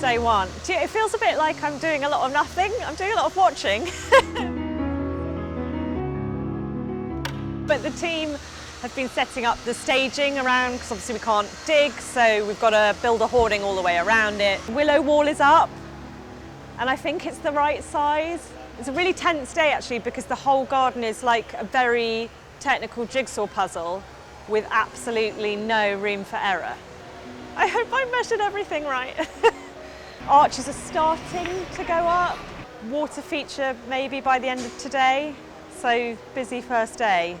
day one. It feels a bit like I'm doing a lot of nothing. I'm doing a lot of watching. But the team have been setting up the staging around, because obviously we can't dig, so we've got to build a hoarding all the way around it. Willow wall is up, and I think it's the right size. It's a really tense day actually, because the whole garden is like a very technical jigsaw puzzle with absolutely no room for error. I hope I measured everything right. Arches are starting to go up. Water feature maybe by the end of today. So busy first day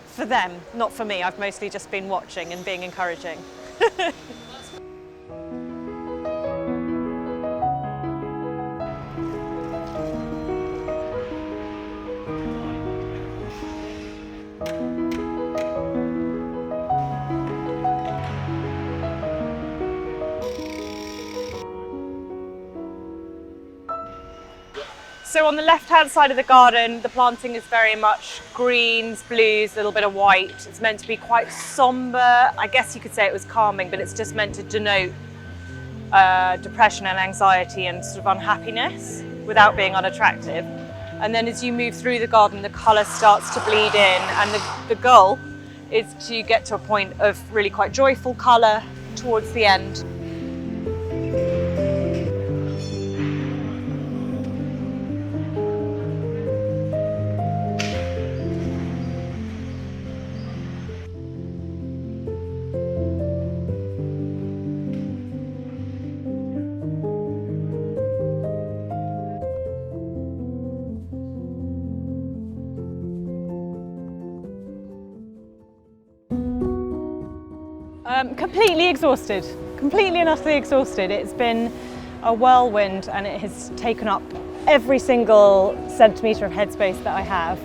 for them, not for me. I've mostly just been watching and being encouraging. So on the left-hand side of the garden, the planting is very much greens, blues, a little bit of white. It's meant to be quite somber. I guess you could say it was calming, but it's just meant to denote depression and anxiety and sort of unhappiness without being unattractive. And then as you move through the garden, the colour starts to bleed in, and the goal is to get to a point of really quite joyful colour towards the end. Completely exhausted, completely and utterly exhausted. It's been a whirlwind, and it has taken up every single centimetre of headspace that I have.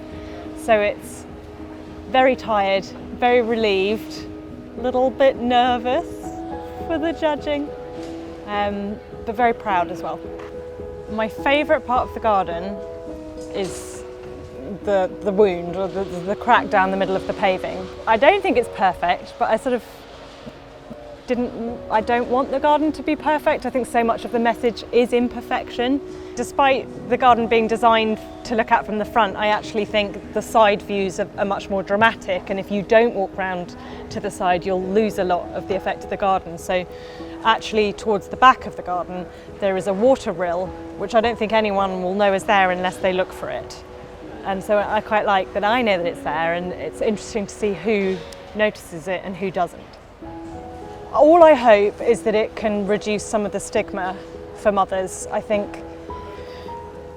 So it's very tired, very relieved, a little bit nervous for the judging, but very proud as well. My favourite part of the garden is the wound, or the crack down the middle of the paving. I don't think it's perfect, but I don't want the garden to be perfect. I think so much of the message is imperfection. Despite the garden being designed to look at from the front, I actually think the side views are much more dramatic, and if you don't walk round to the side, you'll lose a lot of the effect of the garden. So actually towards the back of the garden, there is a water rill, which I don't think anyone will know is there unless they look for it. And so I quite like that I know that it's there, and it's interesting to see who notices it and who doesn't. All I hope is that it can reduce some of the stigma for mothers. I think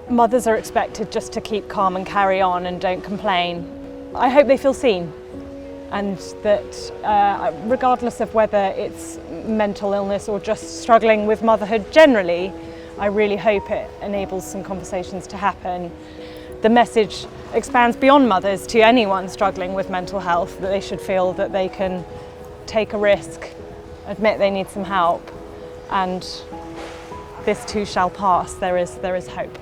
mothers are expected just to keep calm and carry on and don't complain. I hope they feel seen, and that regardless of whether it's mental illness or just struggling with motherhood generally, I really hope it enables some conversations to happen. The message expands beyond mothers to anyone struggling with mental health, that they should feel that they can take a risk, admit they need some help, and this too shall pass. There is hope.